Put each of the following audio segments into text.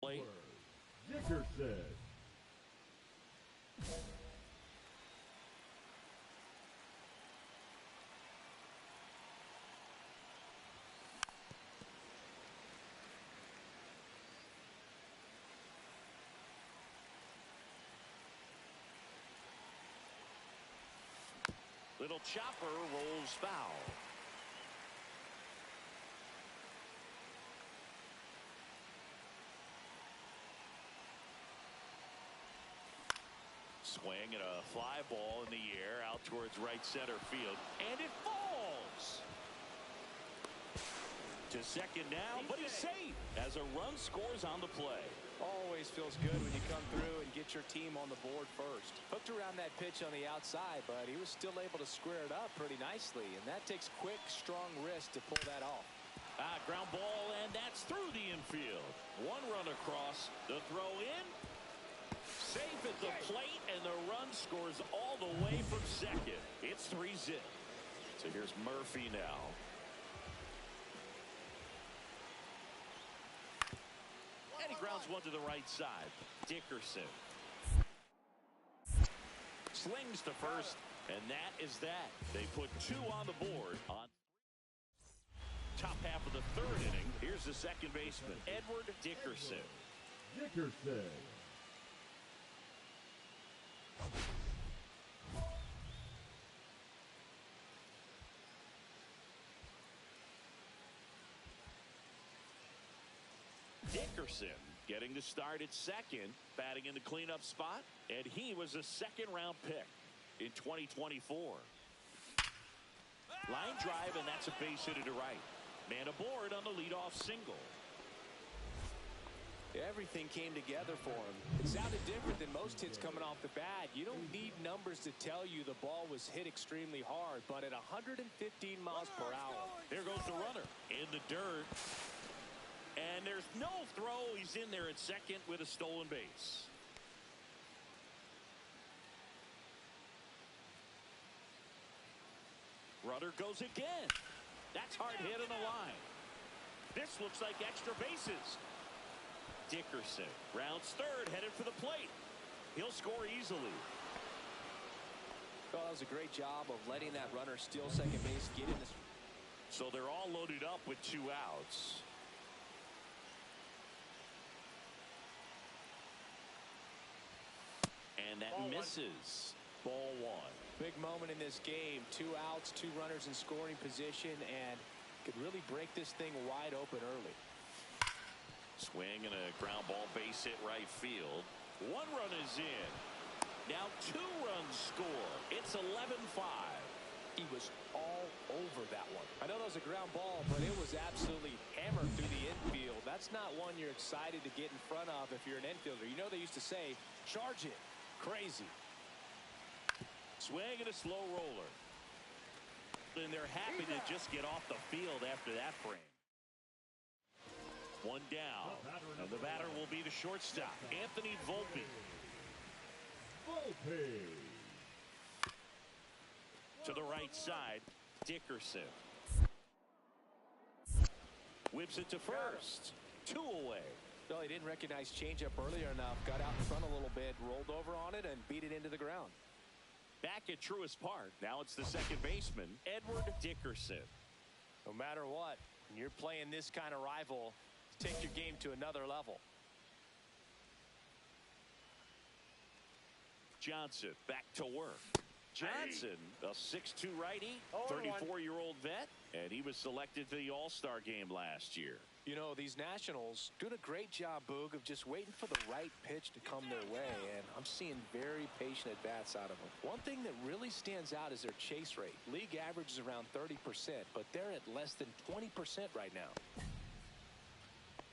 Play. Dickerson. Little chopper rolls foul. Swing and a fly ball in the air out towards right center field, and it falls to second now, but he's safe as a run scores on the play. Always feels good when you come through and get your team on the board first. Hooked around that pitch on the outside, but he was still able to square it up pretty nicely, and that takes quick, strong wrist to pull that off. Ground ball, and that's through the infield. One run across, the throw in. Safe at the plate, and the run scores all the way from second. It's 3-0. So here's Murphy now. And he grounds one to the right side. Dickerson slings to first, and that is that. They put two on the board on top half of the third inning. Here's the second baseman, Edward Dickerson. Dickerson. Dickerson getting the start at second, batting in the cleanup spot, and he was a second-round pick in 2024. Line drive, and that's a base hit to right. Man aboard on the leadoff single. Everything came together for him. It sounded different than most hits coming off the bat. You don't need numbers to tell you the ball was hit extremely hard, but at 115 miles per hour. There goes the runner in the dirt. And there's no throw. He's in there at second with a stolen base. Runner goes again. That's hard hit on the line. This looks like extra bases. Dickerson rounds third, headed for the plate. He'll score easily. Well, that was a great job of letting that runner steal second base, get in this. So they're all loaded up with two outs. And that misses. Ball one. Big moment in this game. 2 outs, 2 runners in scoring position, and could really break this thing wide open early. Swing and a ground ball, base hit right field. 1 run is in. Now 2 runs score. It's 11-5. He was all over that one. I know that was a ground ball, but it was absolutely hammered through the infield. That's not one you're excited to get in front of if you're an infielder. You know they used to say, charge it. Crazy. Swing and a slow roller. And they're happy to just get off the field after that frame. 1 down. And the batter will be the shortstop, Anthony Volpe. Volpe. To the right side, Dickerson. Whips it to first. 2 away. Well, he didn't recognize changeup earlier enough. Got out in front a little bit, rolled over on it, and beat it into the ground. Back at Truist Park. Now it's the second baseman, Edward Dickerson. No matter what, when you're playing this kind of rival, take your game to another level. Johnson back to work. Johnson, a 6'2 righty, 34-year-old vet, and he was selected to the All-Star game last year. You know, these Nationals doing a great job, Boog, of just waiting for the right pitch to come their way, and I'm seeing very patient at-bats out of them. One thing that really stands out is their chase rate. League average is around 30%, but they're at less than 20% right now.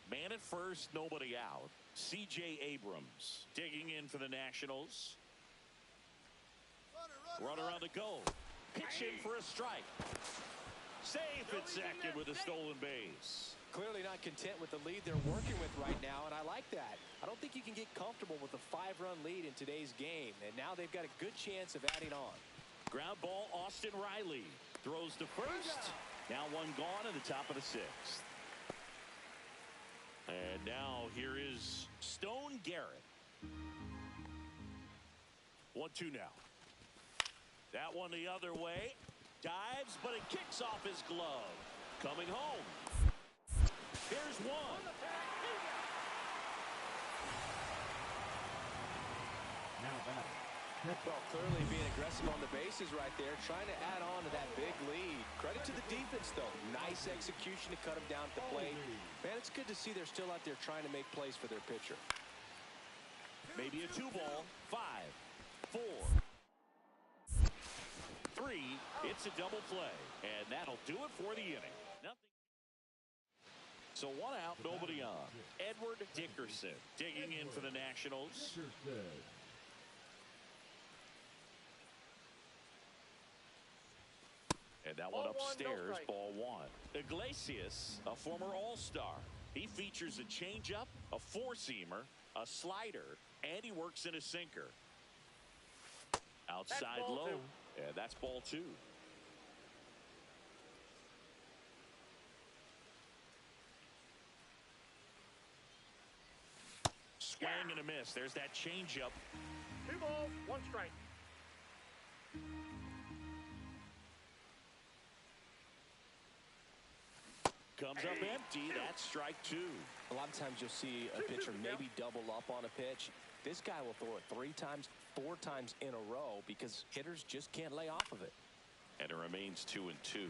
Man at first, nobody out. C.J. Abrams digging in for the Nationals. Runner on the go. Pitch in for a strike. Safe at second with a stolen base. Clearly not content with the lead they're working with right now, and I like that. I don't think you can get comfortable with a 5-run lead in today's game, and now they've got a good chance of adding on. Ground ball, Austin Riley throws to first. Now 1 gone in the top of the 6th. And now here is Jason Garrett. 1-2 now. That one the other way. Dives, but it kicks off his glove. Coming home. Here's one. Now batting. Well, clearly being aggressive on the bases right there, trying to add on to that big lead. Credit to the defense, though. Nice execution to cut him down at the plate. Man, it's good to see they're still out there trying to make plays for their pitcher. Maybe a 2-ball. 5, 4, 3. It's a double play, and that'll do it for the inning. Nothing. So 1 out, nobody on. Edward Dickerson digging in for the Nationals. Dickerson. And that one upstairs, ball 1. Iglesias, a former All-Star. He features a changeup, a four-seamer, a slider, and he works in a sinker. Outside low, and that's ball 2. Swing and a miss. There's that changeup. 2 balls, 1 strike. Comes up empty. That's strike 2. A lot of times you'll see a pitcher maybe double up on a pitch. This guy will throw it 3 times, 4 times in a row because hitters just can't lay off of it. And it remains 2-2.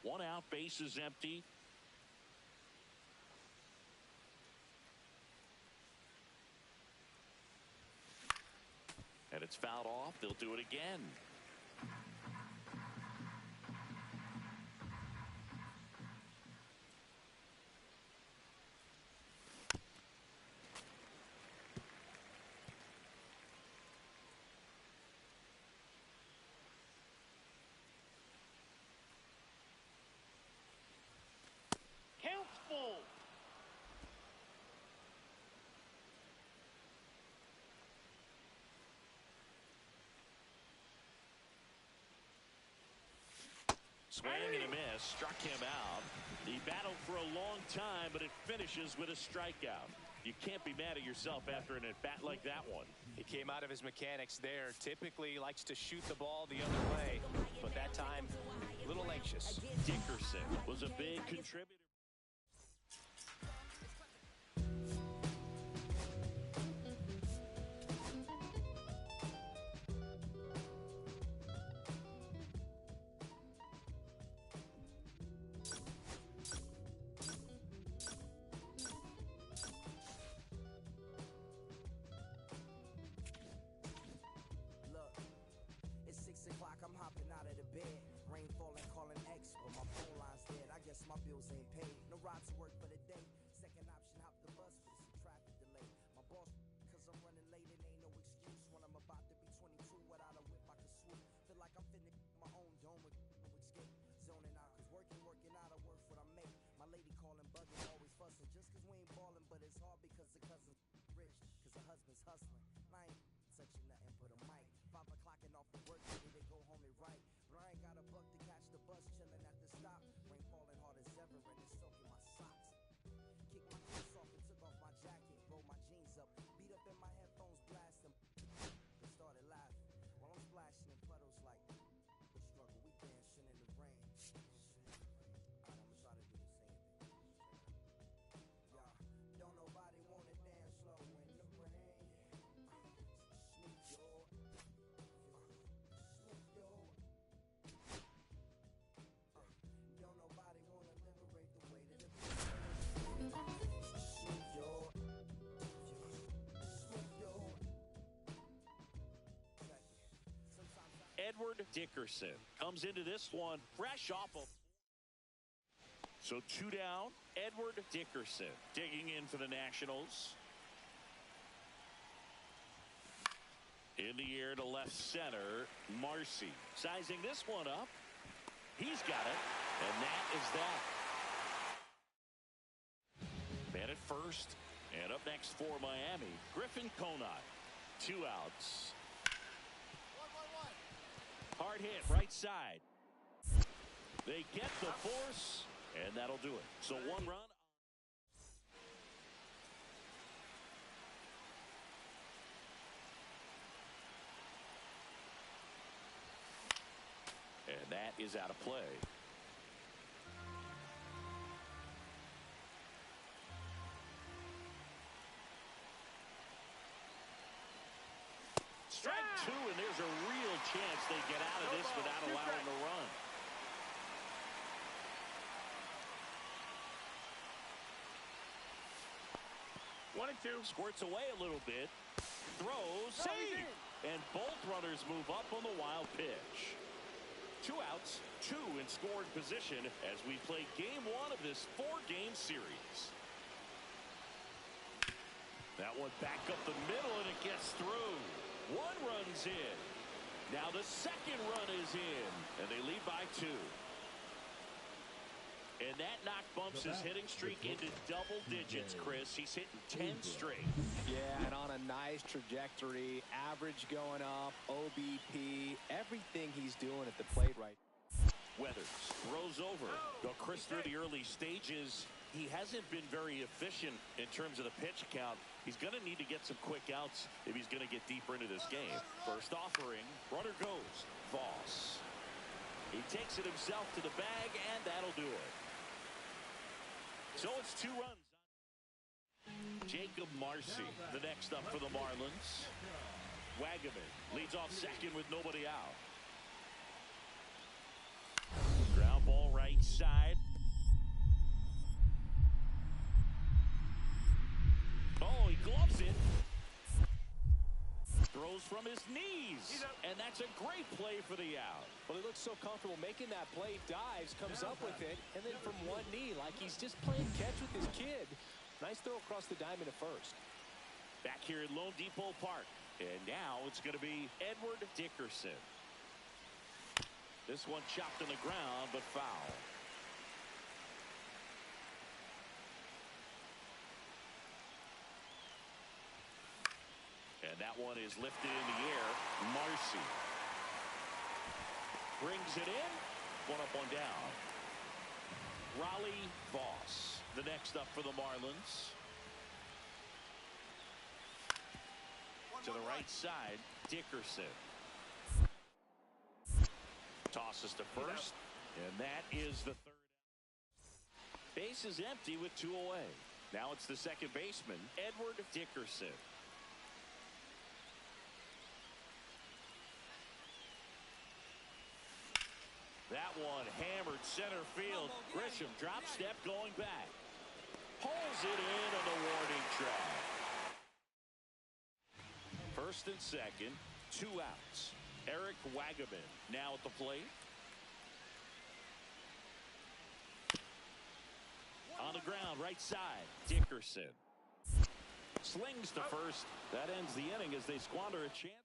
1 out, base is empty. And it's fouled off. They'll do it again. Count's full. Swing and a miss. Struck him out. He battled for a long time, but it finishes with a strikeout. You can't be mad at yourself after an at-bat like that one. He came out of his mechanics there. Typically likes to shoot the ball the other way, but that time a little anxious. Dickerson was a big contributor. It's 6 o'clock, I'm hopping out of the bed. Rain falling, calling X, but my phone line's dead. I guess my bills ain't paid. No ride to work for the day. Second option, hop the bus, but it's a traffic delay. My boss, cause I'm running late, it ain't no excuse. When I'm about to be 22, without a whip, I can swoop. Feel like I'm finna my own dome with no escape. Zoning out, cause working out, I work what I make. My lady calling, bugging, always fussing. Just cause we ain't ballin', but it's hard because the cousin's rich. Cause the husband's hustling. And I ain't touching nothing but a mic. 5 o'clock and off the work, ready to go home and write. But I ain't got a buck to catch the bus, chillin' at the stop. Rain falling hard as ever, and it's soaking my socks. Kicked my clothes off and took off my jacket, rolled my jeans up, beat up in my headphones, blasting. They started laughing while I'm splashing in puddles like the struggle. We dancing in the rain. Alright, I'ma try to do the same thing. Yeah, don't nobody wanna dance slow in the rain. Snoop Dogg. Snoop Dogg. Don't nobody wanna liberate the weight of the Snoop Dogg. Snoop Dogg. Edward Dickerson comes into this one fresh off of. So 2 down. Edward Dickerson digging in for the Nationals. In the air to left center, Marcy sizing this one up. He's got it, and that is that. Man at first, and up next for Miami, Griffin Conine. 2 outs. Hard hit, right side. They get the force, and that'll do it. So 1 run. that is out of play. Strike two, and there's a real chance they get out of this without allowing a run. One and two. Squirts away a little bit. Throws. Save. And both runners move up on the wild pitch. 2 outs, 2 in scoring position as we play game 1 of this 4-game series. That one back up the middle, and it gets through. 1 run's in. Now the second run is in, and they lead by 2. And that knock bumps his hitting streak into double digits, Chris. He's hitting 10 straight. Yeah, and on a nice trajectory, average going up, OBP, everything he's doing at the plate right. Weathers throws over. Though Chris, through the early stages, he hasn't been very efficient in terms of the pitch count. He's going to need to get some quick outs if he's going to get deeper into this game. First offering, runner goes. Voss. He takes it himself to the bag, and that'll do it. So it's 2 runs. Jacob Marcy, the next up for the Marlins. Wagaman leads off second with nobody out. Ground ball right side. Oh, he gloves it. Throws from his knees. And that's a great play for the out. Well, he looks so comfortable making that play, dives, comes up with it, and then from one knee, like he's just playing catch with his kid. Nice throw across the diamond at first. Back here at Lone Depot Park. And now it's going to be Edward Dickerson. This one chopped on the ground, but foul. And that one is lifted in the air. Marcy brings it in. One up, one down. Raleigh Voss, the next up for the Marlins. To the right side, Dickerson. Tosses to first, and that is the third. Base is empty with 2 away. Now it's the second baseman, Edward Dickerson. That one hammered center field. Grisham drop step going back. Pulls it in on the warning track. First and second, 2 outs. Eric Wagaman now at the plate. On the ground, right side, Dickerson. Slings to first. That ends the inning as they squander a chance.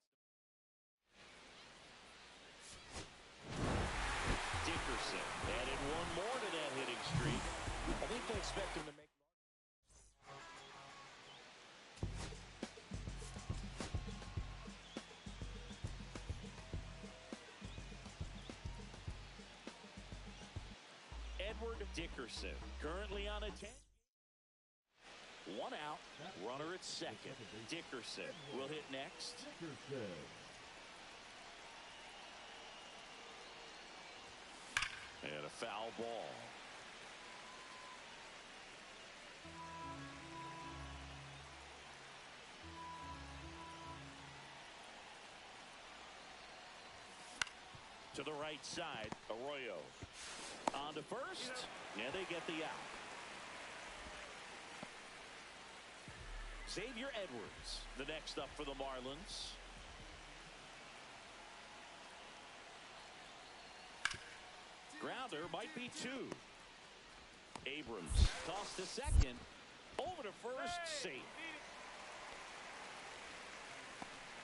Dickerson added 1 more to that hitting streak. I think they expect him to make. Edward Dickerson currently on a 10. 1 out, runner at second. Dickerson will hit next. And a foul ball. To the right side, Arroyo. On to first, and they get the out. Xavier Edwards, the next up for the Marlins. Grounder might be 2. Abrams tossed to second. Over to first, safe.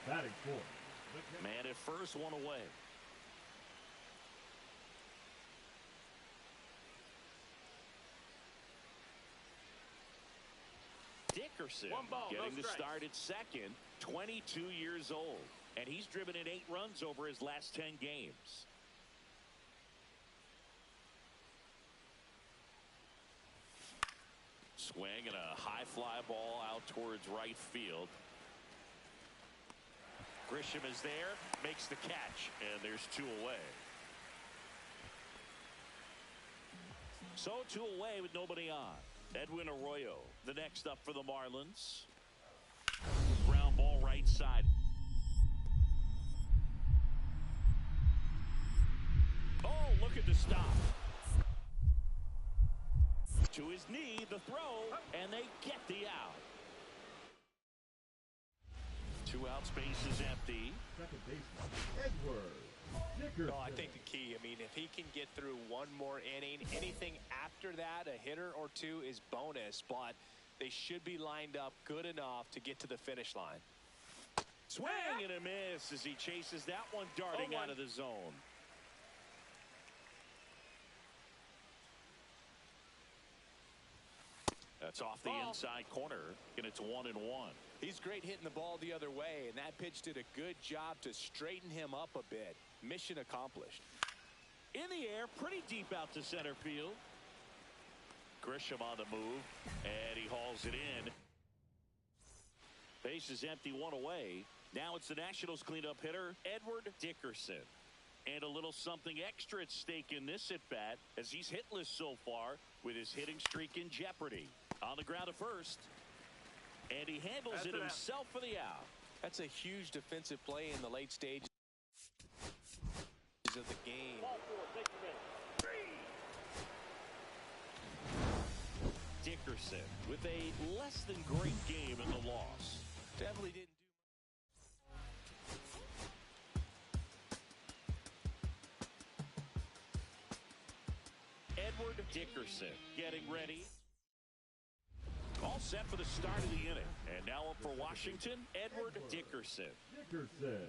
Batting 4th. Man at first, 1 away. Dickerson getting the start at second, 22 years old. And he's driven in 8 runs over his last 10 games. Swing and a high fly ball out towards right field. Grisham is there, makes the catch, and there's 2 away. So 2 away with nobody on. Edwin Arroyo, the next up for the Marlins. Ground ball right side. Oh, look at the stop. To his knee, the throw, and they get the out. 2 out, space is empty. Second baseman, Edward Dickerson. Oh, I think the key, if he can get through one more inning, anything after that, a hitter or 2 is bonus, but they should be lined up good enough to get to the finish line. Swing and a miss as he chases that one darting out of the zone. That's off the inside corner, and it's 1-1. He's great hitting the ball the other way, and that pitch did a good job to straighten him up a bit. Mission accomplished. In the air, pretty deep out to center field. Grisham on the move, and he hauls it in. Base is empty, 1 away. Now it's the Nationals cleanup hitter, Edward Dickerson. And a little something extra at stake in this at-bat as he's hitless so far with his hitting streak in jeopardy. On the ground at first. And he handles it himself for the out. That's a huge defensive play in the late stages of the game. Dickerson with a less than great game in the loss. Definitely didn't do Edward Dickerson getting ready. All set for the start of the inning. And now up for Washington, Edward Dickerson. Dickerson.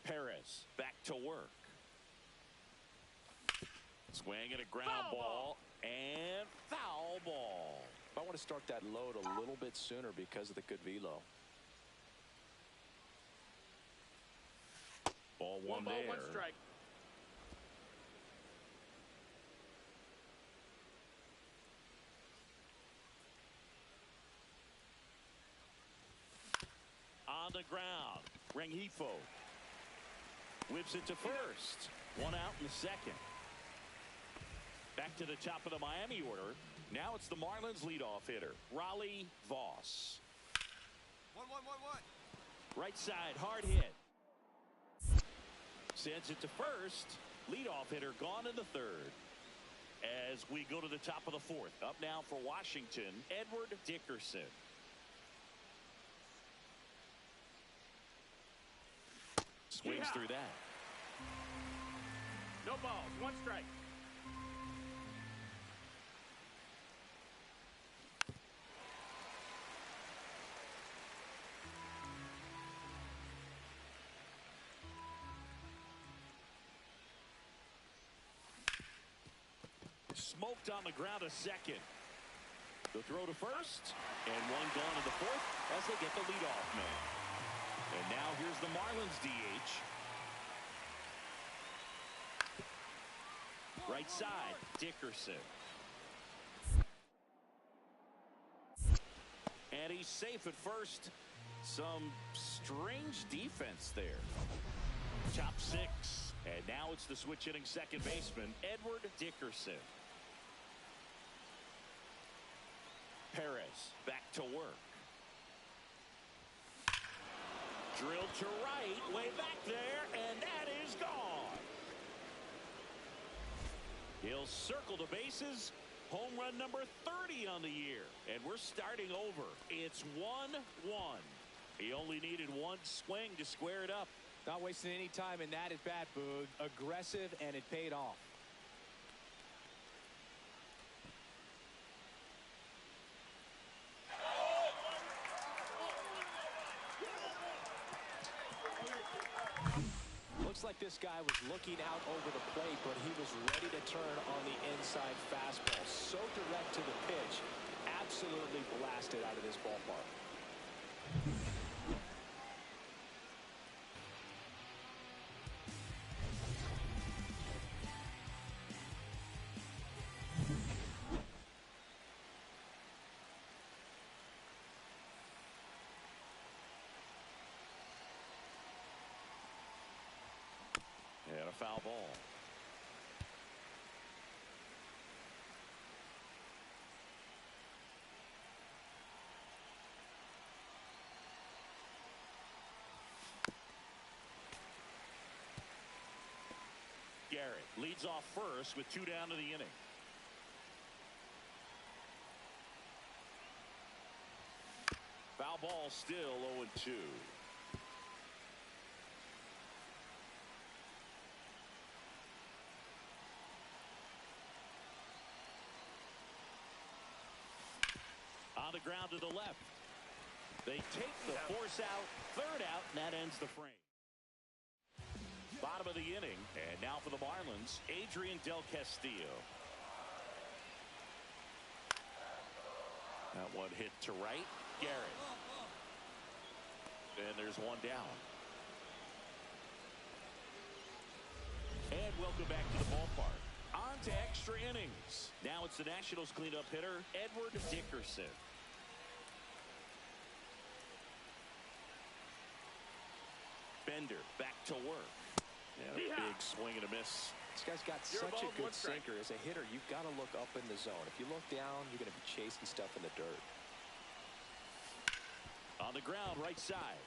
Perez back to work. Swing and a ground ball and foul ball. I want to start that load a little bit sooner because of the good velo. Ball one ball, there. 1 strike. On the ground, Rengifo whips it to first. 1 out in the second. Back to the top of the Miami order. Now it's the Marlins leadoff hitter, Rollie Voss. 1-1-1-1. Right side, hard hit. Sends it to first. Leadoff hitter gone in the third. As we go to the top of the fourth. Up now for Washington, Edward Dickerson. Swings through that. No balls, 1 strike. Smoked on the ground a second. The throw to first, and 1 gone in the fourth as they get the leadoff man. And now here's the Marlins DH. Right side, Dickerson. And he's safe at first. Some strange defense there. Top 6. And now it's the switch hitting second baseman, Edward Dickerson. Perez back to work. Drilled to right, way back there, and that is gone. He'll circle the bases. Home run number 30 on the year. And we're starting over. It's 1-1. He only needed 1 swing to square it up. Not wasting any time in that at bat, Boog. Aggressive, and it paid off. Looks like this guy was looking out over the plate, but he was ready to turn on the inside fastball. So direct to the pitch. Absolutely blasted out of this ballpark. foul ball. Garrett leads off first with 2 down to the inning. Foul ball, still 0-2. On the ground to the left. They take the force out, third out, and that ends the frame. Bottom of the inning, and now for the Marlins, Adrian Del Castillo. That one hit to right, Garrett. And there's one down. And welcome back to the ballpark. On to extra innings. Now it's the Nationals cleanup hitter, Edward Dickerson. Bender back to work. And a big swing and a miss. This guy's got such a good sinker. As a hitter, you've got to look up in the zone. If you look down, you're going to be chasing stuff in the dirt. On the ground, right side.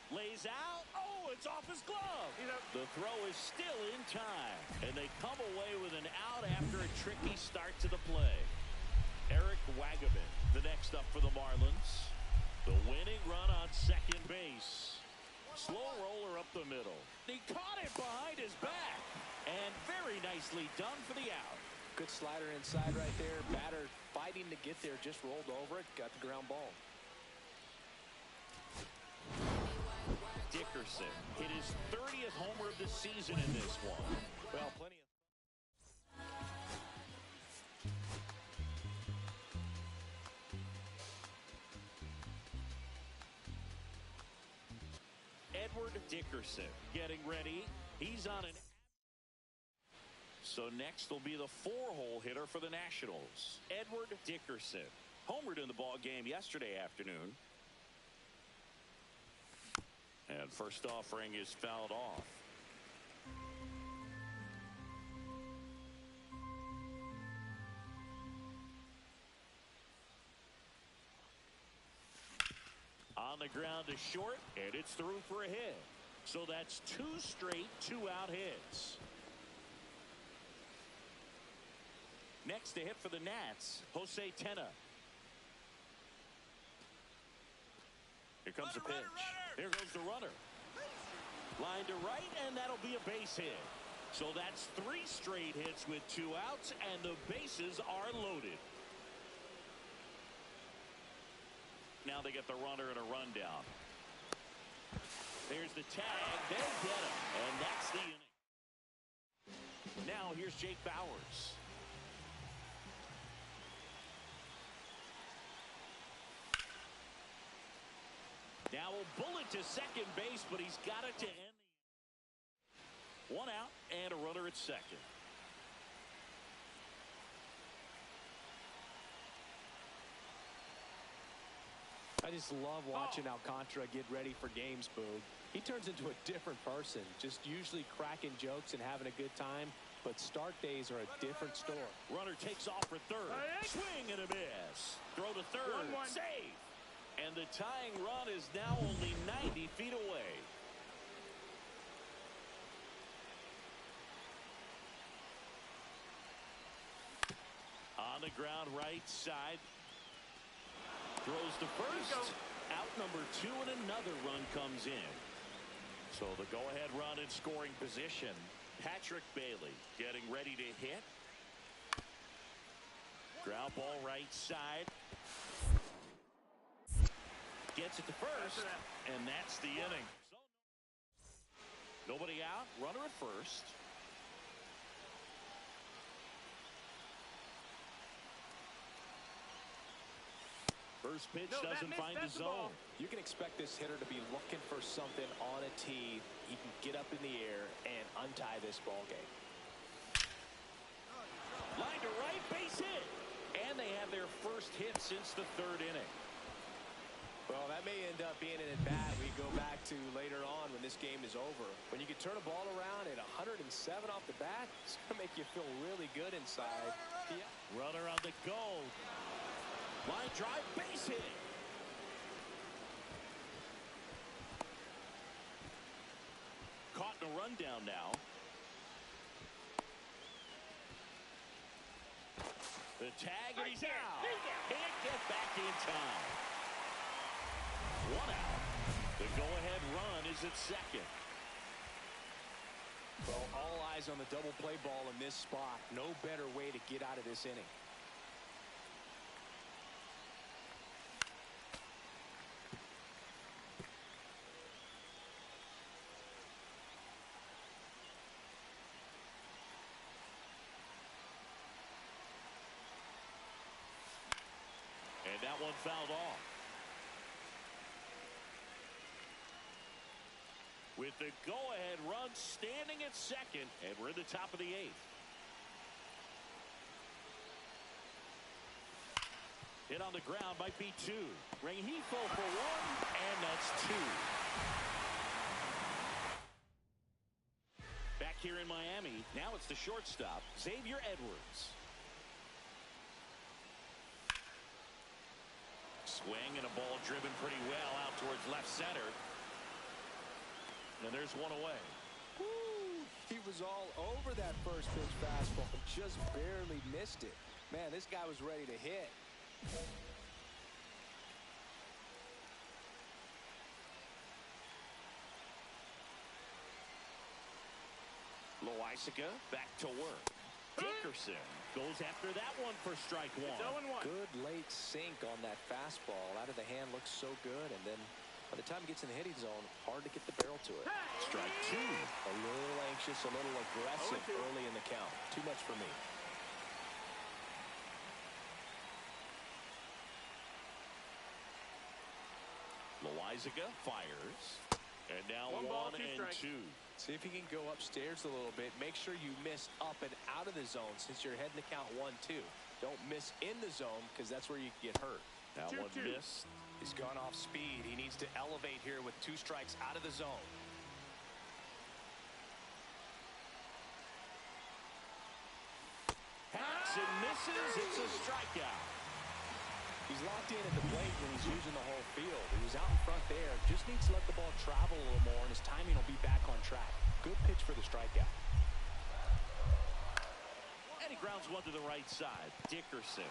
Lays out. Oh, it's off his glove. The throw is still in time. And they come away with an out after a tricky start to the play. Eric Wagaman, the next up for the Marlins. The winning run on second base. Slow roller up the middle. He caught it behind his back. And very nicely done for the out. Good slider inside right there. Batter fighting to get there. Just rolled over it. Got the ground ball. Dickerson hit his 30th homer of the season in this one. Well, plenty of... Edward Dickerson getting ready. He's on an... So next will be the 4-hole hitter for the Nationals, Edward Dickerson. Homered in the ball game yesterday afternoon. And first offering is fouled off. On the ground to short, and it's through for a hit. So that's 2 straight 2-out hits. Next to hit for the Nats, Jose Tena. Here comes the pitch. There goes the runner. Line to right, and that'll be a base hit. So that's 3 straight hits with 2 outs, and the bases are loaded. Now they get the runner and a rundown. There's the tag. They get him, and that's the inning. Now here's Jake Bauers. Now a bullet to second base, but he's got it to end the inning. 1 out and a runner at second. I just love watching Alcantara get ready for games, Boog. He turns into a different person, just usually cracking jokes and having a good time, but start days are a different story. Runner takes off for third. Swing and a miss. Throw to third. 1-1. Save. And the tying run is now only 90 feet away. On the ground right side. Throws to first. Out number 2, and another run comes in. So the go-ahead run in scoring position. Patrick Bailey getting ready to hit. Ground ball right side. Gets it to first, and that's the inning. Nobody out, runner at first. First pitch doesn't find the zone. You can expect this hitter to be looking for something on a tee. He can get up in the air and untie this ball game. Line to right, base hit. And they have their first hit since the 3rd inning. Well, that may end up being an at-bat we go back to later on when this this game is over. When you can turn a ball around at 107 off the bat, it's going to make you feel really good inside. Yeah. Runner on the go. Line drive, base hit. Caught in a rundown now. The tag, and he's out. Can't get back in time. 1 out. The go-ahead run is at second. Well, all eyes on the double play ball in this spot. No better way to get out of this inning. And that one fouled off. With the go-ahead run standing at second, and we're at the top of the 8th. Hit on the ground might be 2. Rengifo for 1, and that's 2. Back here in Miami, now it's the shortstop, Xavier Edwards. Swing and a ball driven pretty well out towards left center. And there's one away. Woo! He was all over that first pitch fastball. Just barely missed it. Man, this guy was ready to hit. Loaisiga back to work. Dickerson goes after that one for strike 1. It's 0-1. Good late sink on that fastball. Out of the hand looks so good, and then by the time it gets in the hitting zone, hard to get the barrel to it. Strike 2. A little anxious, a little aggressive 0-2. early in the count. Too much for me. Loaisiga fires. And now 1 ball, 1 2 and strikes. 2. See if you can go upstairs a little bit. Make sure you miss up and out of the zone since you're heading to count 1-2. Don't miss in the zone because that's where you can get hurt. That 2-2. one missed. He's gone off speed. He needs to elevate here with 2 strikes out of the zone. Hacks and misses. It's a strikeout. He's locked in at the plate when he's using the whole field. He was out in front there. Just needs to let the ball travel a little more, and his timing will be back on track. Good pitch for the strikeout. And he grounds one to the right side. Dickerson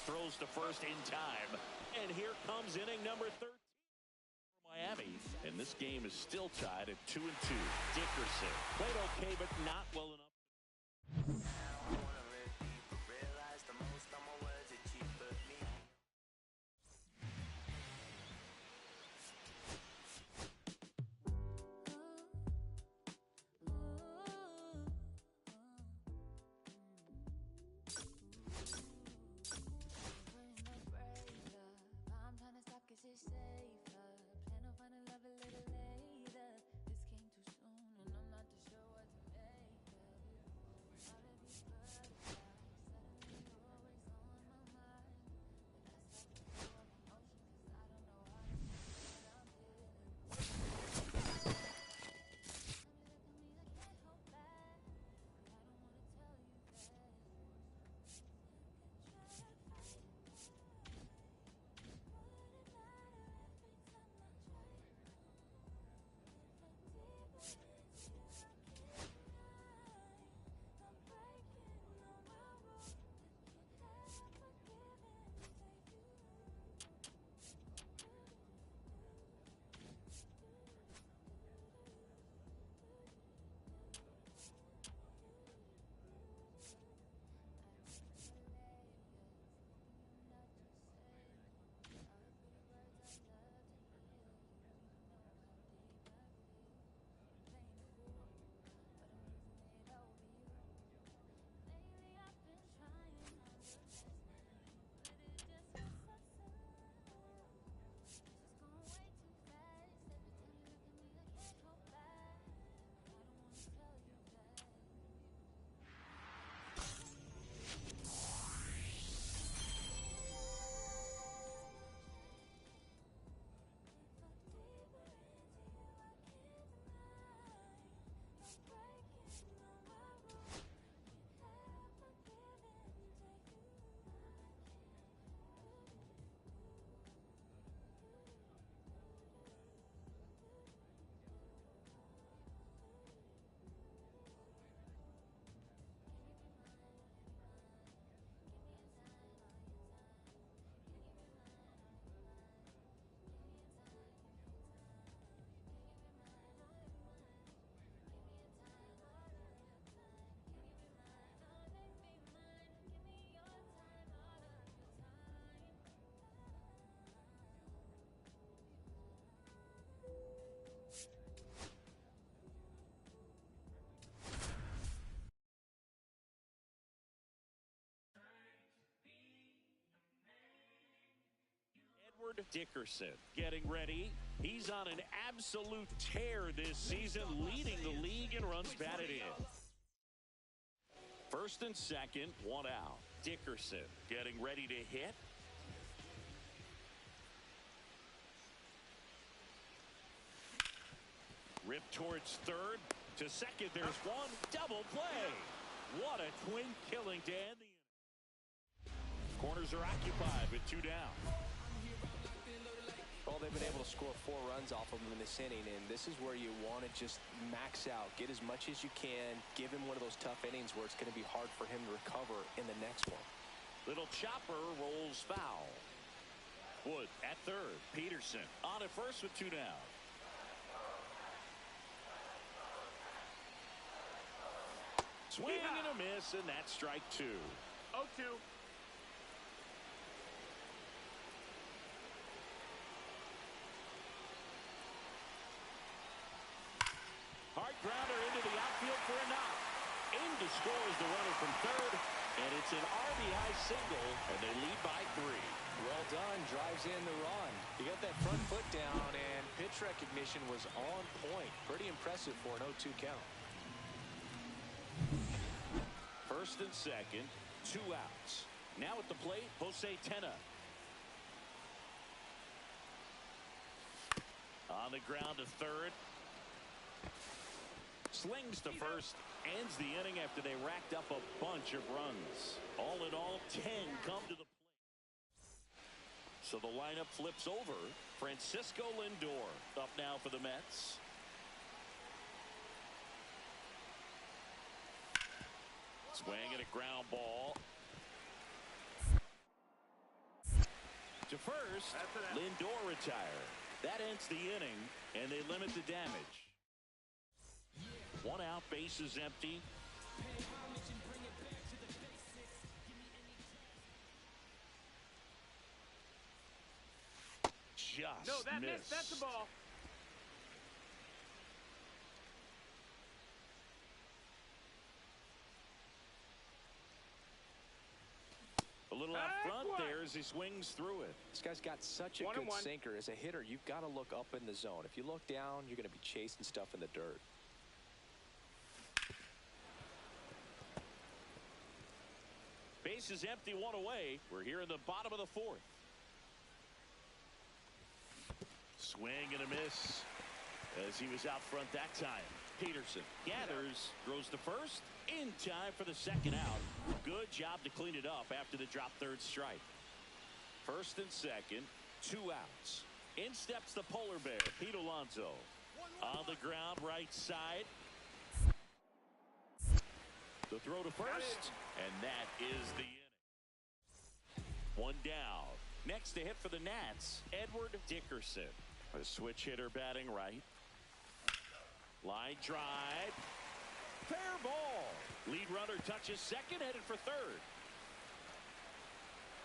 throws to first in time. And here comes inning number 13 for Miami. And this game is still tied at 2-2. Dickerson played okay, but not well enough. Edward Dickerson getting ready. He's on an absolute tear this season, leading the league in runs batted in. First and second, one out. Dickerson getting ready to hit. Rip towards third. To second, there's one. Double play. What a twin killing to end the inning. Corners are occupied with 2 down. Well, they've been able to score 4 runs off of him in this inning, and this is where you want to just max out, get as much as you can, give him one of those tough innings where it's going to be hard for him to recover in the next one. Little chopper rolls foul. Wood at third. Peterson on at first with 2 down. Swing and a miss, and that's strike 2. 0-2. Hard grounder into the outfield for a knock. In to score is the runner from third, and it's an RBI single, and they lead by 3. Well done, drives in the run. He got that front foot down, and pitch recognition was on point. Pretty impressive for an 0-2 count. First and second, 2 outs. Now at the plate, Jose Tena. On the ground to third. Slings to first. Ends the inning after they racked up a bunch of runs. All in all, 10 come to the plate. So the lineup flips over. Francisco Lindor up now for the Mets. Swing and a ground ball. To first, Lindor retired. That ends the inning, and they limit the damage. 1 out, bases empty. Just No, that missed. missed. That's the ball. A little out front there as he swings through it. This guy's got such a good sinker. As a hitter, you've got to look up in the zone. If you look down, you're going to be chasing stuff in the dirt. Base is empty, 1 away. We're here in the bottom of the 4th. Swing and a miss as he was out front that time. Peterson gathers, throws to first, in time for the second out. Good job to clean it up after the drop third strike. First and second, 2 outs. In steps the polar bear, Pete Alonso. On the ground, right side. The throw to first, and that is the inning. 1 down. Next to hit for the Nats, Edward Dickerson. A switch hitter batting right. Line drive. Fair ball. Lead runner touches second, headed for third.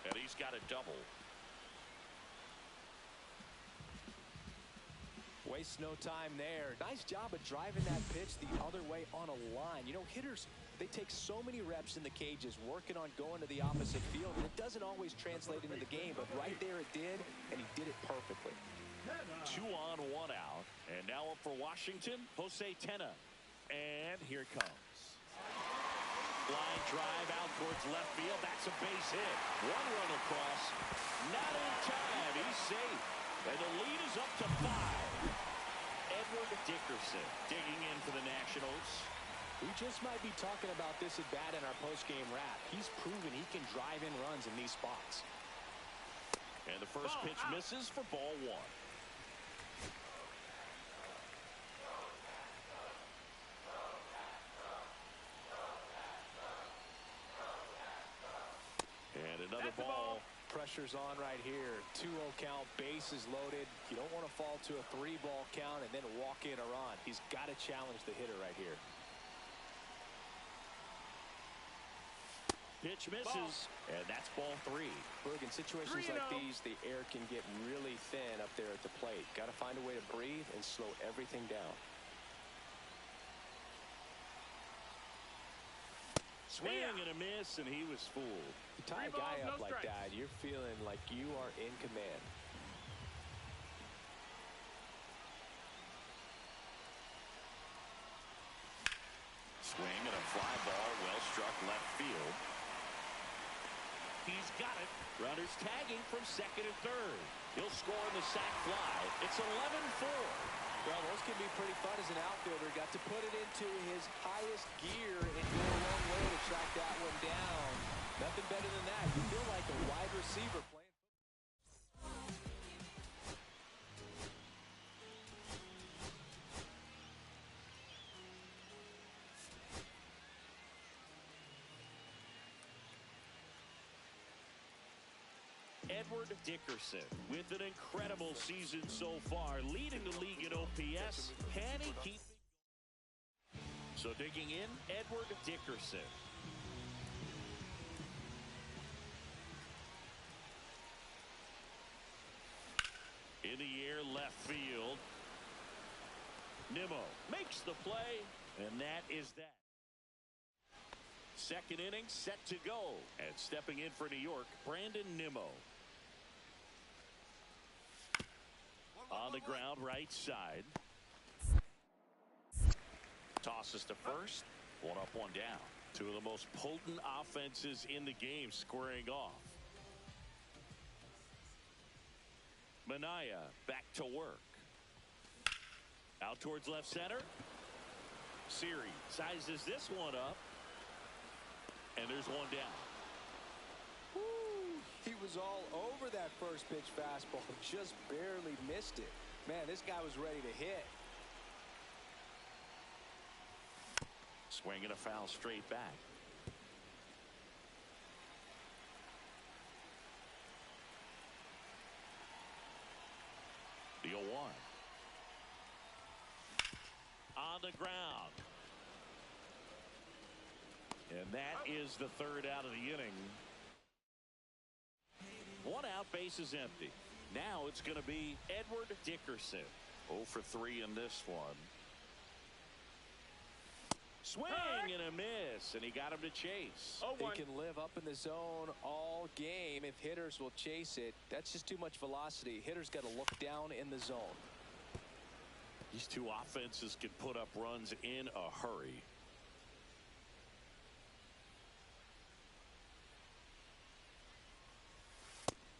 And he's got a double. Wastes no time there. Nice job of driving that pitch the other way on a line. You know, hitters, they take so many reps in the cages working on going to the opposite field, and it doesn't always translate into the game, but right there it did, and he did it perfectly. 2 on, 1 out. And now up for Washington, Jose Tena. And here it comes. Line drive out towards left field. That's a base hit. 1 run across. Not in time. He's safe. And the lead is up to 5. Edward Dickerson digging in for the Nationals. We just might be talking about this at bat in our post-game wrap. He's proven he can drive in runs in these spots. And the first pitch misses for ball 1. And another ball. Pressure's on right here. 2-0 count, bases loaded. You don't want to fall to a 3-ball count and then walk in a run. He's got to challenge the hitter right here. Pitch misses, and that's ball 3. Berg, in situations like these, the air can get really thin up there at the plate. Got to find a way to breathe and slow everything down. Swing and a miss, and he was fooled. You tie a guy up like that, you're feeling like you are in command. struck left field. He's got it. Runners tagging from second and third. He'll score on the sac fly. It's 11-4. Well, those can be pretty fun as an outfielder. Got to put it into his highest gear and go a long way to track that one down. Nothing better than that. You feel like a wide receiver playing. Edward Dickerson with an incredible season so far, leading the league in OPS. Can he keep it? So digging in, Edward Dickerson. In the air, left field. Nimmo makes the play, and that is that. Second inning set to go. And stepping in for New York, Brandon Nimmo. On the ground, right side. Tosses to first. One up, one down. Two of the most potent offenses in the game squaring off. Manaea back to work. Out towards left center. Siri sizes this one up. And there's one down. Woo, he was all over that first pitch fastball. Just barely missed it. Man, this guy was ready to hit. Swing and a foul straight back. The 0-1. On the ground. And that is the third out of the inning. One out, base is empty. Now it's going to be Edward Dickerson. 0 for 3 in this one. Swing and a miss, and he got him to chase. He can live up in the zone all game if hitters will chase it. That's just too much velocity. Hitters got to look down in the zone. These two offenses can put up runs in a hurry.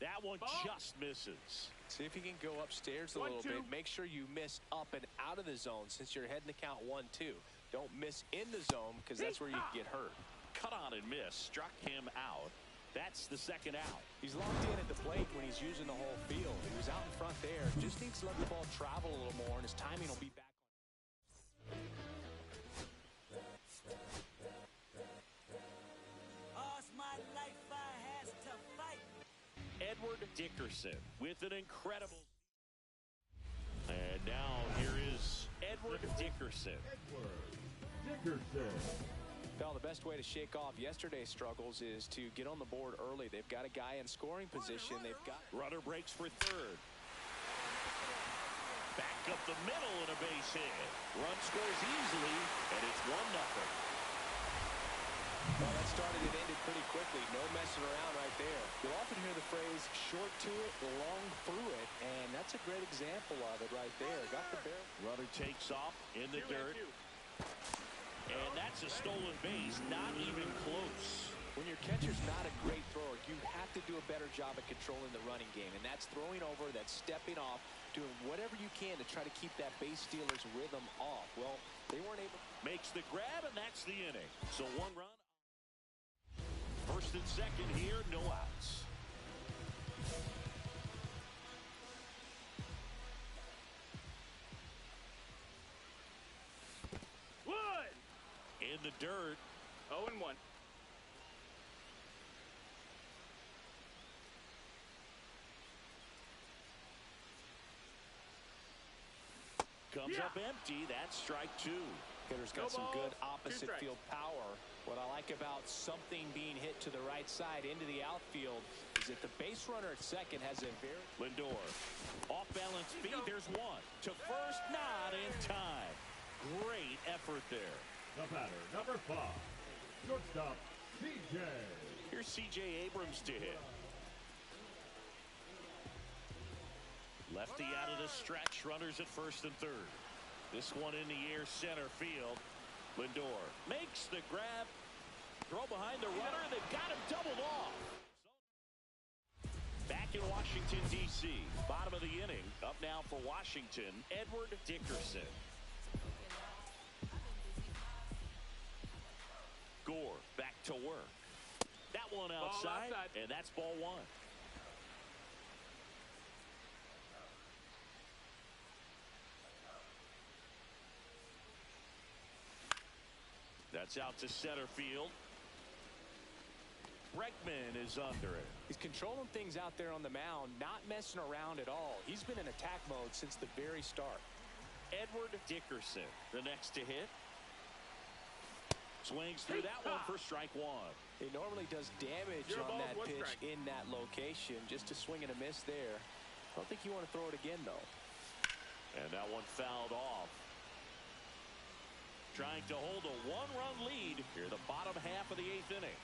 That one just misses. See if you can go upstairs a little bit. Make sure you miss up and out of the zone since you're heading to count 1-2. Don't miss in the zone because that's where you can get hurt. Cut on and miss. Struck him out. That's the second out. He's locked in at the plate when he's using the whole field. He was out in front there. Just needs to let the ball travel a little more, and his timing will be back. Edward Dickerson with an incredible. And now here is Edward Dickerson. Edward Dickerson. Well, the best way to shake off yesterday's struggles is to get on the board early. They've got a guy in scoring position. They've got runner breaks for third. Back up the middle and a base hit. Run scores easily, and it's 1-0. Well, that started and ended pretty quickly. No messing around right there. You'll often hear the phrase, short to it, long through it, and that's a great example of it right there. Got the barrel. Runner takes off in the dirt. And that's a stolen base, not even close. When your catcher's not a great thrower, you have to do a better job at controlling the running game, and that's throwing over, that's stepping off, doing whatever you can to try to keep that base stealer's rhythm off. Well, they weren't able. Makes the grab, and that's the inning. So one run. First and second here, no outs. Wood! In the dirt. 0-1. Comes up empty. That's strike two. Hitter's got some good opposite field power. What I like about something being hit to the right side into the outfield is that the base runner at second has a very... Lindor. Off balance feet. There's one. To first, not in time. Great effort there. The batter, number 5. Shortstop, C.J. Here's C.J. Abrams to hit. Lefty out of the stretch. Runners at first and third. This one in the air, center field. Lindor makes the grab. Throw behind the runner. They've got him doubled off. Back in Washington, D.C. Bottom of the inning. Up now for Washington, Edward Dickerson. Gore back to work. That one outside, and that's ball one. That's out to center field. Bregman is under it. He's controlling things out there on the mound, not messing around at all. He's been in attack mode since the very start. Edward Dickerson, the next to hit. Swings through that one for strike one. He normally does damage on that pitch in that location. Just a swing and a miss there. I don't think you want to throw it again, though. And that one fouled off. Trying to hold a one-run lead here the bottom half of the eighth inning.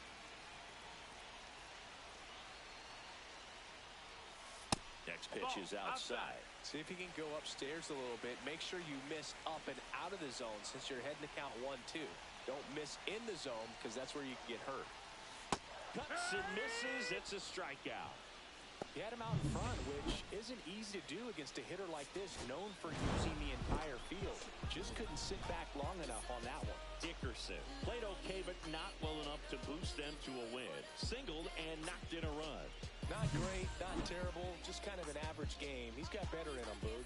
Next pitch is outside. See if you can go upstairs a little bit. Make sure you miss up and out of the zone since you're heading to count 1-2. Don't miss in the zone because that's where you can get hurt. Cuts and misses. It's a strikeout. He had him out in front, which isn't easy to do against a hitter like this, known for using the entire field. Just couldn't sit back long enough on that one. Dickerson played okay, but not well enough to boost them to a win. Singled and knocked in a run. Not great, not terrible, just kind of an average game. He's got better in him, Boog.